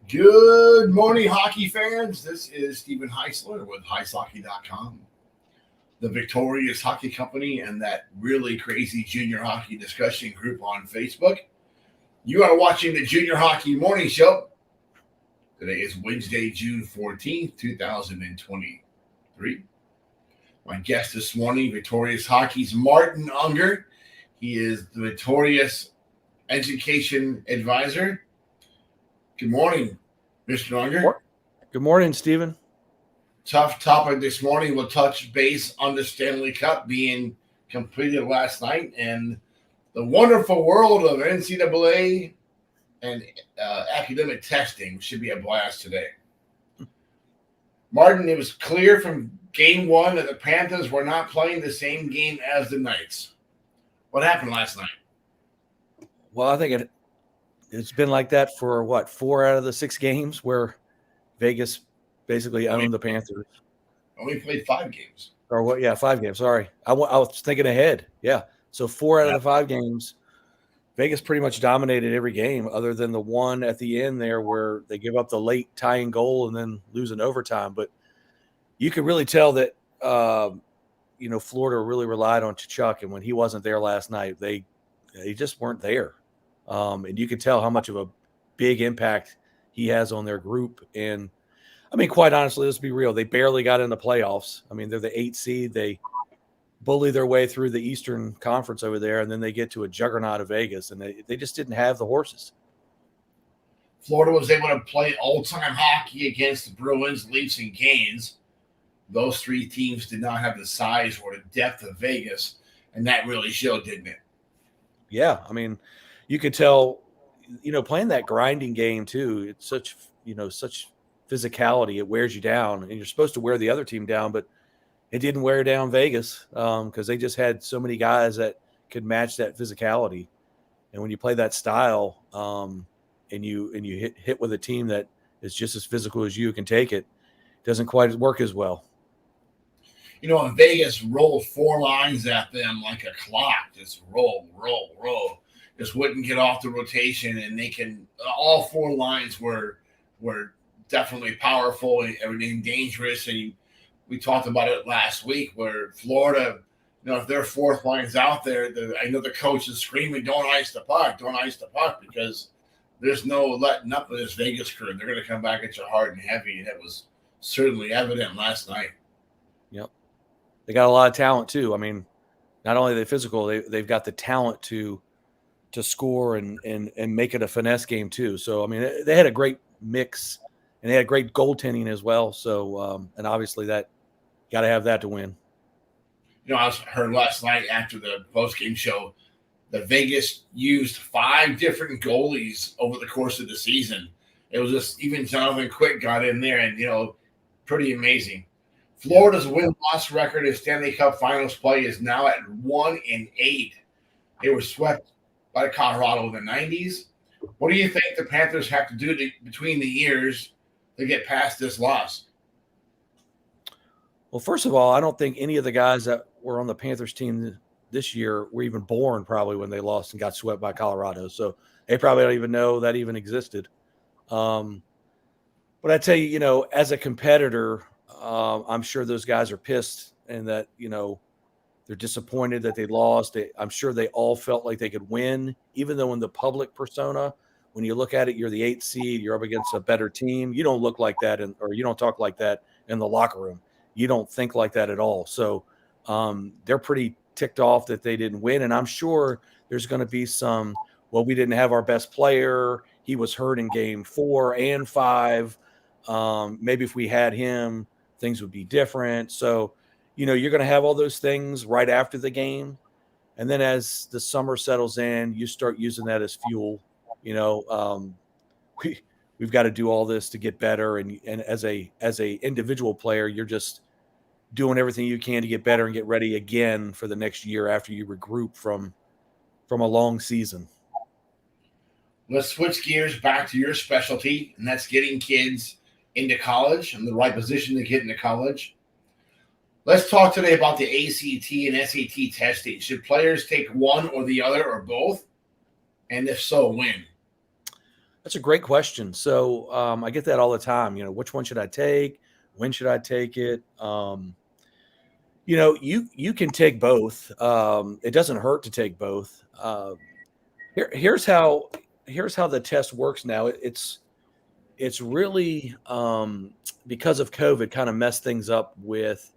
Good morning, hockey fans. This is Stephen Heisler with HeisHockey.com, the Victorious Hockey Company, and that really crazy junior hockey discussion group on Facebook. You are watching the Junior Hockey Morning Show. Today is Wednesday, June 14th, 2023. My guest this morning, Victorious Hockey's Martin Unger. He is the Victorious Education Advisor. Good morning, Mr. Unger. Good morning, Stephen. Tough topic this morning. We'll touch base on the Stanley Cup being completed last night and the wonderful world of NCAA and academic testing. Should be a blast today. Martin, it was clear from game one that the Panthers were not playing the same game as the Knights. What happened last night? Well, I think it's been like that for 4 out of the 6 games where Vegas basically owned the Panthers. Only played 5 games. Or what? Yeah, 5 games. Sorry. I was thinking ahead. Yeah. So 4 out of the 5 games, Vegas pretty much dominated every game other than the one at the end there where they give up the late tying goal and then lose in overtime. But you could really tell that, Florida really relied on Chuck, and when he wasn't there last night, they just weren't there. And you can tell how much of a big impact he has on their group. And, I mean, quite honestly, let's be real. They barely got in the playoffs. I mean, they're the 8th seed. They bully their way through the Eastern Conference over there, and then they get to a juggernaut of Vegas, and they just didn't have the horses. Florida was able to play all-time hockey against the Bruins, Leafs, and Canes. Those 3 teams did not have the size or the depth of Vegas, and that really showed, didn't it? Yeah, I mean, you could tell, playing that grinding game too, it's such physicality. It wears you down, and you're supposed to wear the other team down, but it didn't wear down Vegas because they just had so many guys that could match that physicality. And when you play that style and you hit with a team that is just as physical as you can take it, doesn't quite work as well. In Vegas rolled 4 lines at them like a clock. Just roll. Just wouldn't get off the rotation, and all 4 lines were definitely powerful and dangerous. And we talked about it last week where Florida, if their 4th line's out there, I know the coach is screaming, don't ice the puck, because there's no letting up with this Vegas crew. They're going to come back at you hard and heavy, and that was certainly evident last night. Yep. They got a lot of talent too. I mean, not only are they physical, they've got the talent to score and make it a finesse game too. So, I mean, they had a great mix, and they had great goaltending as well. So, and obviously that got to have that to win. I heard last night after the post-game show that Vegas used 5 different goalies over the course of the season. It was just even Jonathan Quick got in there, and, pretty amazing. Florida's win-loss record in Stanley Cup Finals play is now at 1-8. They were swept by Colorado in the 90s. What do you think the Panthers have to do between the years to get past this loss? Well, first of all, I don't think any of the guys that were on the Panthers team this year were even born probably when they lost and got swept by Colorado. So they probably don't even know that even existed. But I tell you, as a competitor, I'm sure those guys are pissed and that, they're disappointed that they lost. I'm sure they all felt like they could win, even though in the public persona, when you look at it, you're the 8th seed, you're up against a better team. You don't look like that or you don't talk like that in the locker room. You don't think like that at all. So they're pretty ticked off that they didn't win. And I'm sure there's going to be we didn't have our best player. He was hurt in game 4 and 5. Maybe if we had him, things would be different. So, you're going to have all those things right after the game. And then as the summer settles in, you start using that as fuel. We've got to do all this to get better. And as a individual player, you're just doing everything you can to get better and get ready again for the next year after you regroup from a long season. Let's switch gears back to your specialty, and that's getting kids into college and the right position to get into college. Let's talk today about the ACT and SAT testing. Should players take one or the other or both? And if so, when? That's a great question. So I get that all the time. Which one should I take? When should I take it? You can take both. It doesn't hurt to take both. Here's how the test works now. It's really because of COVID, kind of messed things up with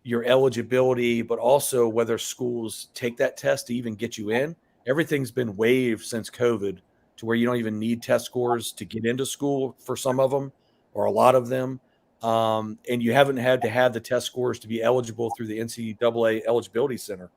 your eligibility, but also whether schools take that test to even get you in. Everything's been waived since COVID to where you don't even need test scores to get into school for some of them or a lot of them. And you haven't had to have the test scores to be eligible through the NCAA Eligibility Center.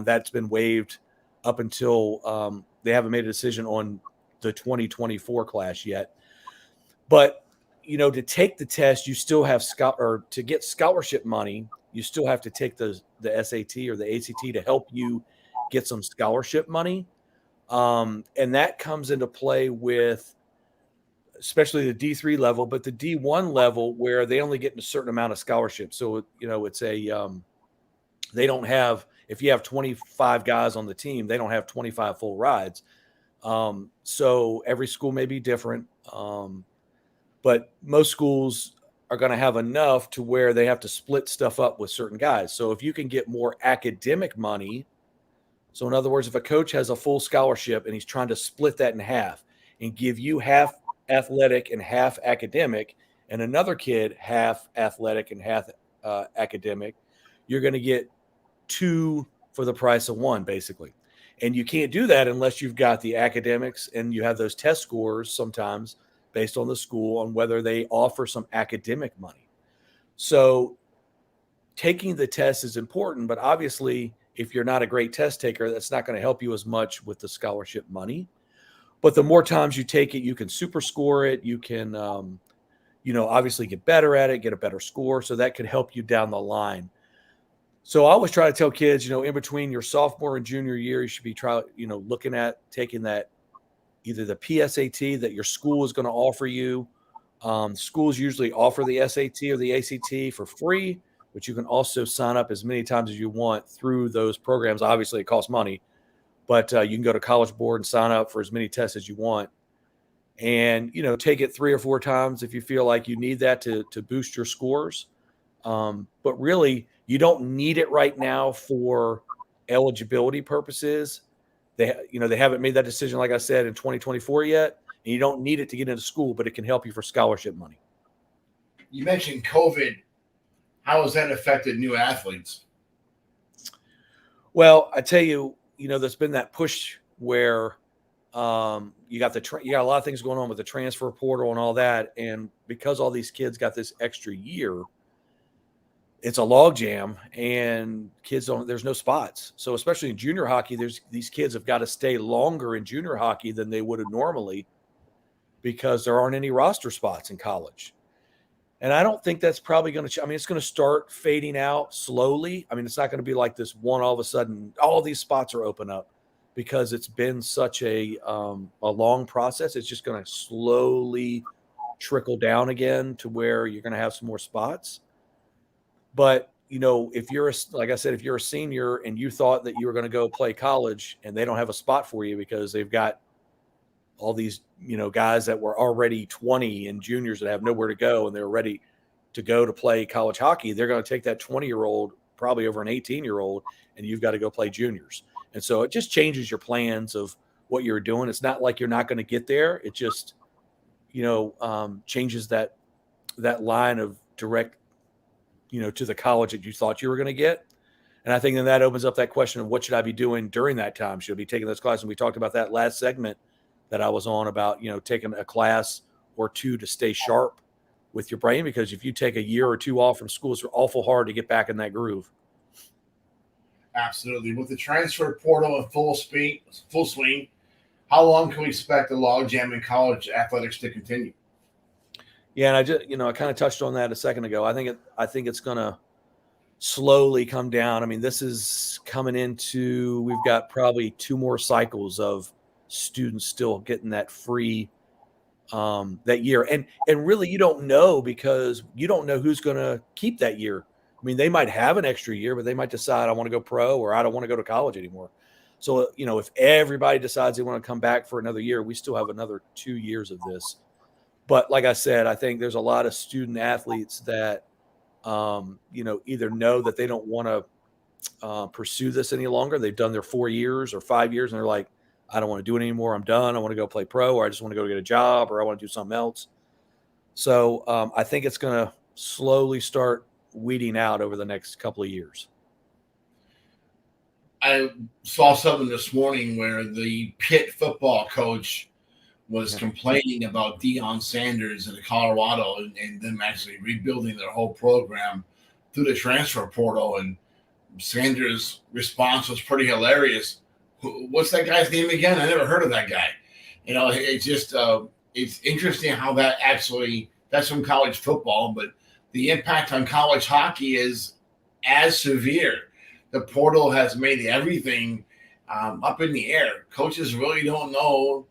That's been waived up until they haven't made a decision on the 2024 class yet. But to take the test, you still have or to get scholarship money, you still have to take the SAT or the ACT to help you get some scholarship money. And that comes into play with especially the D3 level, but the D1 level where they only get a certain amount of scholarships. So, it's they don't have, if you have 25 guys on the team, they don't have 25 full rides. So every school may be different. But most schools are going to have enough to where they have to split stuff up with certain guys. So if you can get more academic money, so in other words, if a coach has a full scholarship and he's trying to split that in half and give you half athletic and half academic, and another kid half athletic and half academic, you're going to get two for the price of one, basically. And you can't do that unless you've got the academics and you have those test scores sometimes based on the school on whether they offer some academic money. So taking the test is important, but obviously if you're not a great test taker, that's not going to help you as much with the scholarship money. But the more times you take it, you can super score it. You can, obviously get better at it, get a better score. So that could help you down the line. So I always try to tell kids, in between your sophomore and junior year, you should be looking at taking that, either the PSAT that your school is going to offer you. Schools usually offer the SAT or the ACT for free, but you can also sign up as many times as you want through those programs. Obviously, it costs money, but you can go to College Board and sign up for as many tests as you want. And, take it 3 or 4 times if you feel like you need that to boost your scores. But really, you don't need it right now for eligibility purposes. They haven't made that decision, like I said, in 2024 yet, and you don't need it to get into school, but it can help you for scholarship money. You mentioned COVID. How has that affected new athletes? Well, I tell you, there's been that push where you got a lot of things going on with the transfer portal and all that, and because all these kids got this extra year, it's a logjam, and there's no spots. So especially in junior hockey, these kids have got to stay longer in junior hockey than they would have normally because there aren't any roster spots in college. And I don't think that's probably going to, it's going to start fading out slowly. It's not going to be like this one, all of a sudden, all these spots are open up because it's been such a long process. It's just going to slowly trickle down again to where you're going to have some more spots. But, if you're, like I said, if you're a senior and you thought that you were going to go play college and they don't have a spot for you because they've got all these, guys that were already 20 and juniors that have nowhere to go and they're ready to go to play college hockey, they're going to take that 20-year-old probably over an 18-year-old, and you've got to go play juniors. And so it just changes your plans of what you're doing. It's not like you're not going to get there. It just, changes that line of direct, to the college that you thought you were going to get. And I think then that opens up that question of what should I be doing during that time? Should I be taking those classes? And we talked about that last segment that I was on about, taking a class or two to stay sharp with your brain, because if you take a year or two off from school, it's awful hard to get back in that groove. Absolutely. With the transfer portal in full swing, how long can we expect the logjam in college athletics to continue? Yeah, and I just, I kind of touched on that a second ago. I think it's going to slowly come down. This is coming into, we've got probably 2 more cycles of students still getting that free that year. And really you don't know, because you don't know who's going to keep that year. They might have an extra year, but they might decide I want to go pro or I don't want to go to college anymore. So, if everybody decides they want to come back for another year, we still have another 2 years of this. But like I said, I think there's a lot of student athletes that, either know that they don't want to pursue this any longer. They've done their 4 years or 5 years, and they're like, I don't want to do it anymore. I'm done. I want to go play pro, or I just want to go get a job, or I want to do something else. So I think it's going to slowly start weeding out over the next couple of years. I saw something this morning where the Pitt football coach was complaining about Deion Sanders in Colorado and them actually rebuilding their whole program through the transfer portal. And Sanders' response was pretty hilarious. What's that guy's name again? I never heard of that guy. It's just it's interesting how that's from college football, but the impact on college hockey is as severe. The portal has made everything up in the air. Coaches really don't know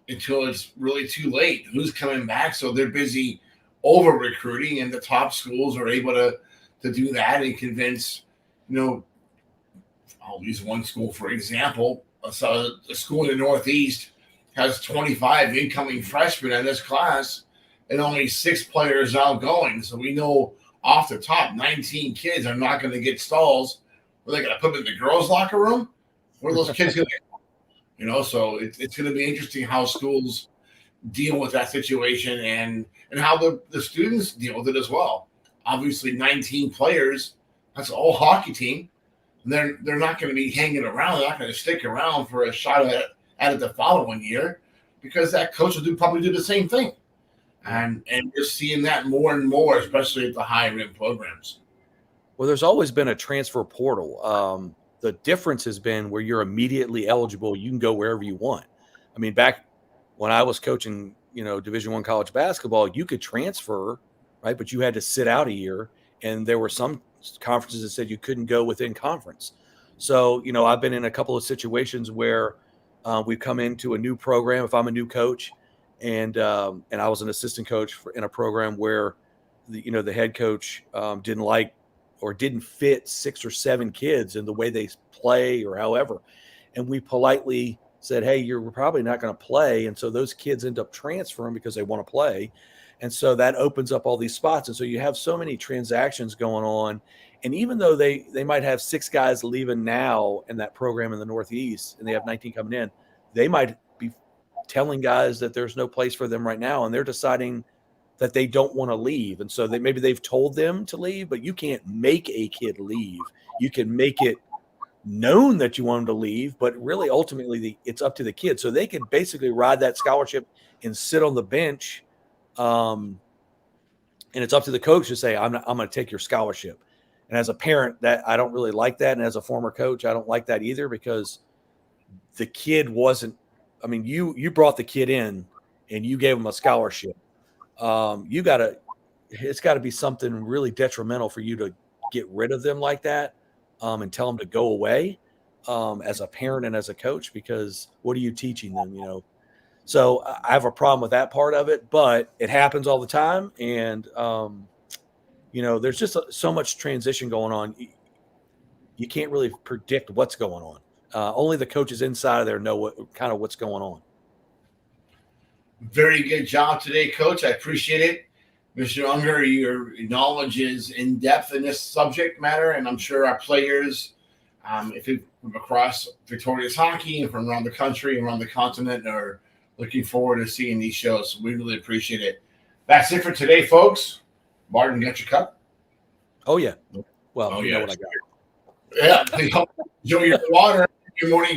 until it's really too late who's coming back. So they're busy over recruiting, and the top schools are able to do that and convince, I'll use one school for example. So a school in the Northeast has 25 incoming freshmen in this class and only 6 players outgoing. So we know off the top, 19 kids are not going to get stalls. Are they going to put them in the girls' locker room? Where are those kids going to go? So it's going to be interesting how schools deal with that situation and how the students deal with it as well. Obviously, 19 players, that's a whole hockey team. They're not going to be hanging around. They're not going to stick around for a shot at it the following year, because that coach will probably do the same thing. And we're seeing that more and more, especially at the higher end programs. Well, there's always been a transfer portal. The difference has been where you're immediately eligible. You can go wherever you want. I mean, back when I was coaching, Division I college basketball, you could transfer, right? But you had to sit out a year. And there were some conferences that said you couldn't go within conference. So, I've been in a couple of situations where we've come into a new program. If I'm a new coach and I was an assistant coach in a program where the head coach didn't like or didn't fit 6 or 7 kids in the way they play or however. And we politely said, hey, you're probably not going to play. And so those kids end up transferring because they want to play. And so that opens up all these spots. And so you have so many transactions going on. And even though they might have 6 guys leaving now in that program in the Northeast, and they have 19 coming in, they might be telling guys that there's no place for them right now. And they're deciding that they don't want to leave. And so maybe they've told them to leave, but you can't make a kid leave. You can make it known that you want them to leave, but really ultimately it's up to the kid. So they can basically ride that scholarship and sit on the bench. And it's up to the coach to say, I'm going to take your scholarship. And as a parent, that I don't really like that. And as a former coach, I don't like that either, because the kid wasn't, you brought the kid in and you gave him a scholarship. It's got to be something really detrimental for you to get rid of them like that, and tell them to go away, as a parent and as a coach, because what are you teaching them, So I have a problem with that part of it, but it happens all the time. And, there's just so much transition going on. You can't really predict what's going on. Only the coaches inside of there know what's going on. Very good job today, Coach. I appreciate it. Mr. Unger, your knowledge is in depth in this subject matter, and I'm sure our players, from across Victorious Hockey and from around the country and around the continent, are looking forward to seeing these shows. So we really appreciate it. That's it for today, folks. Martin, got your cup? Oh, yeah. Well, you know what I got. Yeah. Enjoy your water, your morning